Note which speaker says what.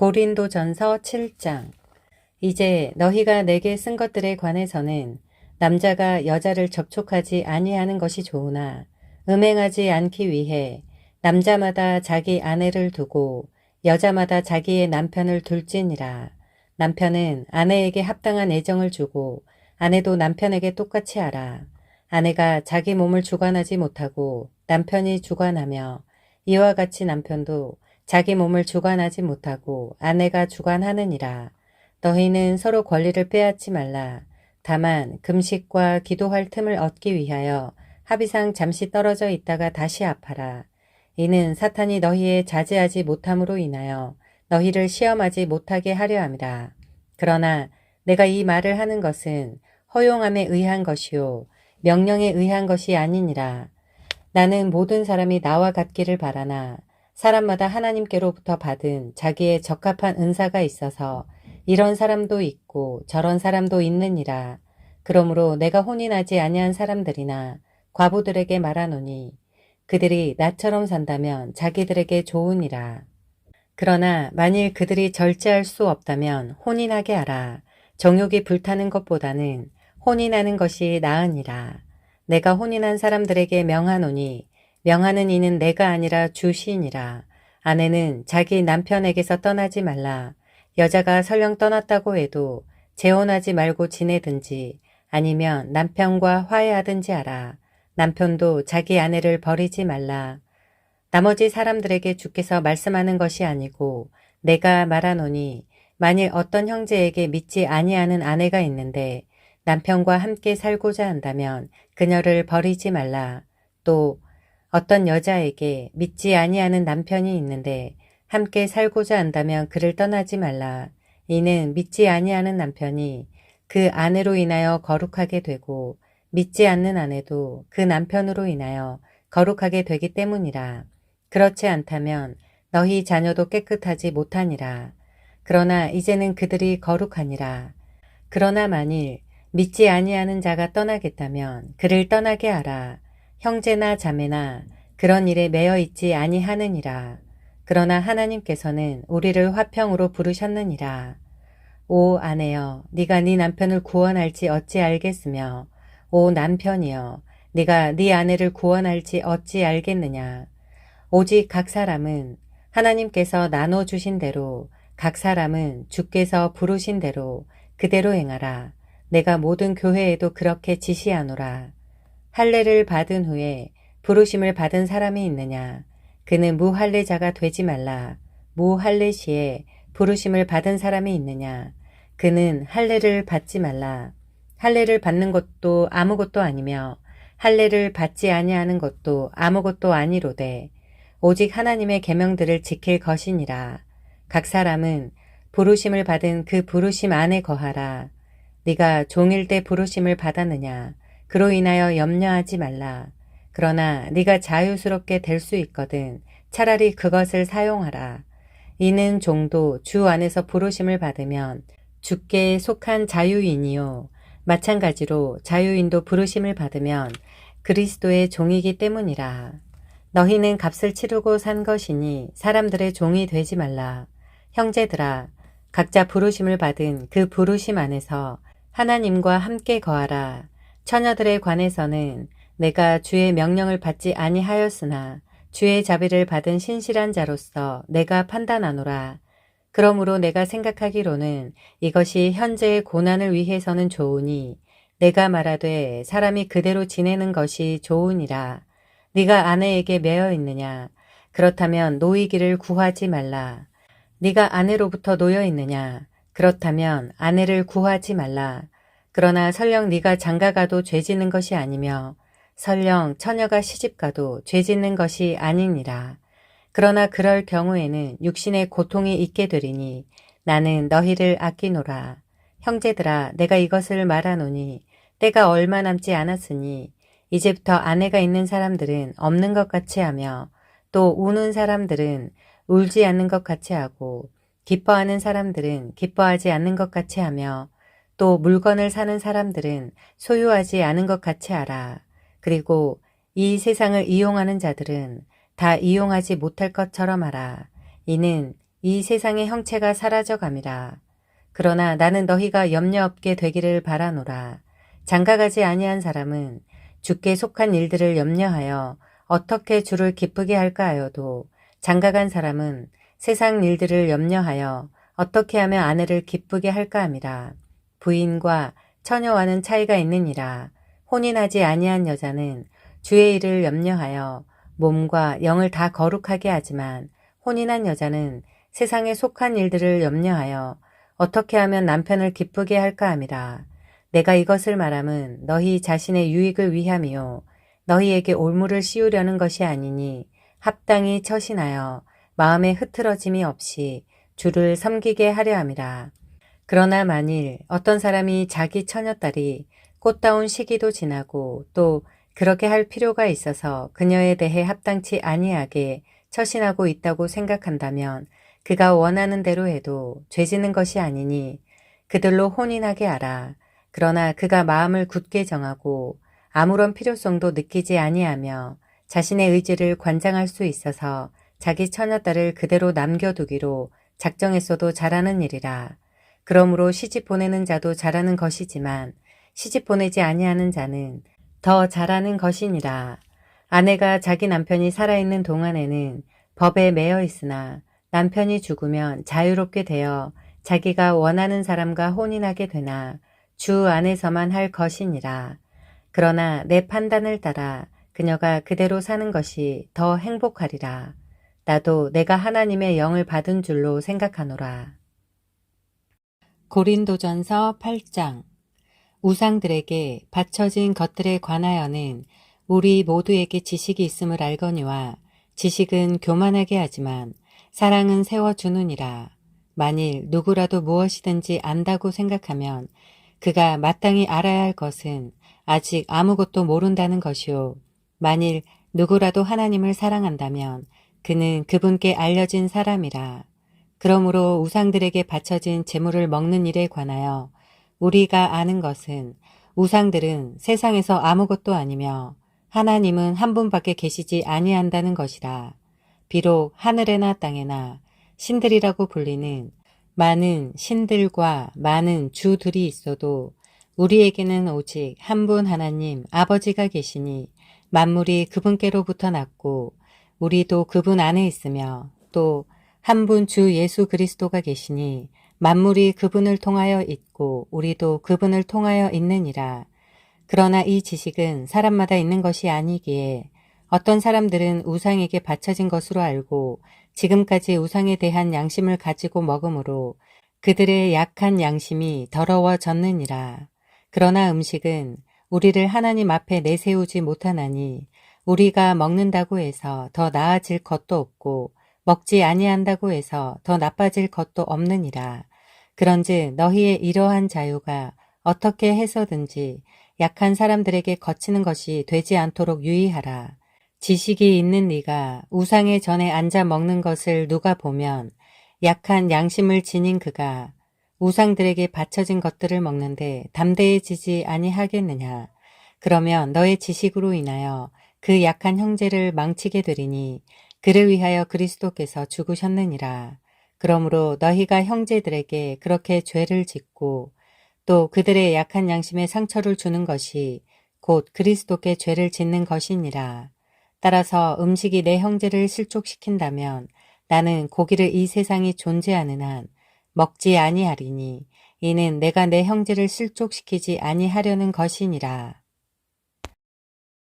Speaker 1: 고린도전서 7장. 이제 너희가 내게 쓴 것들에 관해서는 남자가 여자를 접촉하지 아니하는 것이 좋으나 음행하지 않기 위해 남자마다 자기 아내를 두고 여자마다 자기의 남편을 둘지니라. 남편은 아내에게 합당한 애정을 주고 아내도 남편에게 똑같이 하라. 아내가 자기 몸을 주관하지 못하고 남편이 주관하며 이와 같이 남편도 자기 몸을 주관하지 못하고 아내가 주관하느니라. 너희는 서로 권리를 빼앗지 말라. 다만 금식과 기도할 틈을 얻기 위하여 합의상 잠시 떨어져 있다가 다시 합하라. 이는 사탄이 너희의 자제하지 못함으로 인하여 너희를 시험하지 못하게 하려 함이라. 그러나 내가 이 말을 하는 것은 허용함에 의한 것이요 명령에 의한 것이 아니니라. 나는 모든 사람이 나와 같기를 바라나 사람마다 하나님께로부터 받은 자기의 적합한 은사가 있어서 이런 사람도 있고 저런 사람도 있느니라. 그러므로 내가 혼인하지 아니한 사람들이나 과부들에게 말하노니 그들이 나처럼 산다면 자기들에게 좋으니라. 그러나 만일 그들이 절제할 수 없다면 혼인하게 하라. 정욕이 불타는 것보다는 혼인하는 것이 나으니라. 내가 혼인한 사람들에게 명하노니 명하는 이는 내가 아니라 주시니라. 아내는 자기 남편에게서 떠나지 말라. 여자가 설령 떠났다고 해도 재혼하지 말고 지내든지 아니면 남편과 화해하든지 하라. 남편도 자기 아내를 버리지 말라. 나머지 사람들에게 주께서 말씀하는 것이 아니고 내가 말하노니 만일 어떤 형제에게 믿지 아니하는 아내가 있는데 남편과 함께 살고자 한다면 그녀를 버리지 말라. 또 어떤 여자에게 믿지 아니하는 남편이 있는데 함께 살고자 한다면 그를 떠나지 말라. 이는 믿지 아니하는 남편이 그 아내로 인하여 거룩하게 되고 믿지 않는 아내도 그 남편으로 인하여 거룩하게 되기 때문이라. 그렇지 않다면 너희 자녀도 깨끗하지 못하니라. 그러나 이제는 그들이 거룩하니라. 그러나 만일 믿지 아니하는 자가 떠나겠다면 그를 떠나게 하라. 형제나 자매나 그런 일에 매여 있지 아니하느니라. 그러나 하나님께서는 우리를 화평으로 부르셨느니라. 오 아내여, 네가 네 남편을 구원할지 어찌 알겠으며 오 남편이여, 네가 네 아내를 구원할지 어찌 알겠느냐. 오직 각 사람은 하나님께서 나눠주신 대로 각 사람은 주께서 부르신 대로 그대로 행하라. 내가 모든 교회에도 그렇게 지시하노라. 할례를 받은 후에 부르심을 받은 사람이 있느냐. 그는 무할례자가 되지 말라. 무할례 시에 부르심을 받은 사람이 있느냐. 그는 할례를 받지 말라. 할례를 받는 것도 아무것도 아니며 할례를 받지 아니하는 것도 아무것도 아니로되 오직 하나님의 계명들을 지킬 것이니라. 각 사람은 부르심을 받은 그 부르심 안에 거하라. 네가 종일 때 부르심을 받았느냐. 그로 인하여 염려하지 말라. 그러나 네가 자유스럽게 될 수 있거든 차라리 그것을 사용하라. 이는 종도 주 안에서 부르심을 받으면 주께 속한 자유인이요 마찬가지로 자유인도 부르심을 받으면 그리스도의 종이기 때문이라. 너희는 값을 치르고 산 것이니 사람들의 종이 되지 말라. 형제들아, 각자 부르심을 받은 그 부르심 안에서 하나님과 함께 거하라. 처녀들에 관해서는 내가 주의 명령을 받지 아니하였으나 주의 자비를 받은 신실한 자로서 내가 판단하노라. 그러므로 내가 생각하기로는 이것이 현재의 고난을 위해서는 좋으니 내가 말하되 사람이 그대로 지내는 것이 좋으니라. 네가 아내에게 매여 있느냐? 그렇다면 노이기를 구하지 말라. 네가 아내로부터 놓여 있느냐? 그렇다면 아내를 구하지 말라. 그러나 설령 네가 장가가도 죄짓는 것이 아니며 설령 처녀가 시집가도 죄짓는 것이 아니니라. 그러나 그럴 경우에는 육신의 고통이 있게 되리니 나는 너희를 아끼노라. 형제들아, 내가 이것을 말하노니 때가 얼마 남지 않았으니 이제부터 아내가 있는 사람들은 없는 것 같이 하며 또 우는 사람들은 울지 않는 것 같이 하고 기뻐하는 사람들은 기뻐하지 않는 것 같이 하며 또 물건을 사는 사람들은 소유하지 않은 것 같이 하라. 그리고 이 세상을 이용하는 자들은 다 이용하지 못할 것처럼 하라. 이는 이 세상의 형체가 사라져 감이라. 그러나 나는 너희가 염려 없게 되기를 바라노라. 장가가지 아니한 사람은 주께 속한 일들을 염려하여 어떻게 주를 기쁘게 할까 하여도 장가간 사람은 세상 일들을 염려하여 어떻게 하면 아내를 기쁘게 할까 함이라. 부인과 처녀와는 차이가 있느니라. 혼인하지 아니한 여자는 주의 일을 염려하여 몸과 영을 다 거룩하게 하지만 혼인한 여자는 세상에 속한 일들을 염려하여 어떻게 하면 남편을 기쁘게 할까 함이라. 내가 이것을 말함은 너희 자신의 유익을 위함이요 너희에게 올무를 씌우려는 것이 아니니 합당히 처신하여 마음에 흐트러짐이 없이 주를 섬기게 하려 함이라. 그러나 만일 어떤 사람이 자기 처녀딸이 꽃다운 시기도 지나고 또 그렇게 할 필요가 있어서 그녀에 대해 합당치 아니하게 처신하고 있다고 생각한다면 그가 원하는 대로 해도 죄지는 것이 아니니 그들로 혼인하게 하라. 그러나 그가 마음을 굳게 정하고 아무런 필요성도 느끼지 아니하며 자신의 의지를 관장할 수 있어서 자기 처녀딸을 그대로 남겨두기로 작정했어도 잘하는 일이라. 그러므로 시집 보내는 자도 잘하는 것이지만 시집 보내지 아니하는 자는 더 잘하는 것이니라. 아내가 자기 남편이 살아있는 동안에는 법에 매여 있으나 남편이 죽으면 자유롭게 되어 자기가 원하는 사람과 혼인하게 되나 주 안에서만 할 것이니라. 그러나 내 판단을 따라 그녀가 그대로 사는 것이 더 행복하리라. 나도 내가 하나님의 영을 받은 줄로 생각하노라. 고린도전서 8장. 우상들에게 바쳐진 것들에 관하여는 우리 모두에게 지식이 있음을 알거니와 지식은 교만하게 하지만 사랑은 세워주느니라. 만일 누구라도 무엇이든지 안다고 생각하면 그가 마땅히 알아야 할 것은 아직 아무것도 모른다는 것이요. 만일 누구라도 하나님을 사랑한다면 그는 그분께 알려진 사람이라. 그러므로 우상들에게 바쳐진 제물을 먹는 일에 관하여 우리가 아는 것은 우상들은 세상에서 아무것도 아니며 하나님은 한 분밖에 계시지 아니한다는 것이라. 비록 하늘에나 땅에나 신들이라고 불리는 많은 신들과 많은 주들이 있어도 우리에게는 오직 한 분 하나님 아버지가 계시니 만물이 그분께로부터 났고 우리도 그분 안에 있으며 또 한 분 주 예수 그리스도가 계시니 만물이 그분을 통하여 있고 우리도 그분을 통하여 있느니라. 그러나 이 지식은 사람마다 있는 것이 아니기에 어떤 사람들은 우상에게 바쳐진 것으로 알고 지금까지 우상에 대한 양심을 가지고 먹으므로 그들의 약한 양심이 더러워졌느니라. 그러나 음식은 우리를 하나님 앞에 내세우지 못하나니 우리가 먹는다고 해서 더 나아질 것도 없고 먹지 아니한다고 해서 더 나빠질 것도 없느니라. 그런즉 너희의 이러한 자유가 어떻게 해서든지 약한 사람들에게 거치는 것이 되지 않도록 유의하라. 지식이 있는 네가 우상의 전에 앉아 먹는 것을 누가 보면 약한 양심을 지닌 그가 우상들에게 바쳐진 것들을 먹는데 담대해지지 아니하겠느냐. 그러면 너의 지식으로 인하여 그 약한 형제를 망치게 되리니 그를 위하여 그리스도께서 죽으셨느니라. 그러므로 너희가 형제들에게 그렇게 죄를 짓고 또 그들의 약한 양심에 상처를 주는 것이 곧 그리스도께 죄를 짓는 것이니라. 따라서 음식이 내 형제를 실족시킨다면 나는 고기를 이 세상이 존재하는 한 먹지 아니하리니 이는 내가 내 형제를 실족시키지 아니하려는 것이니라.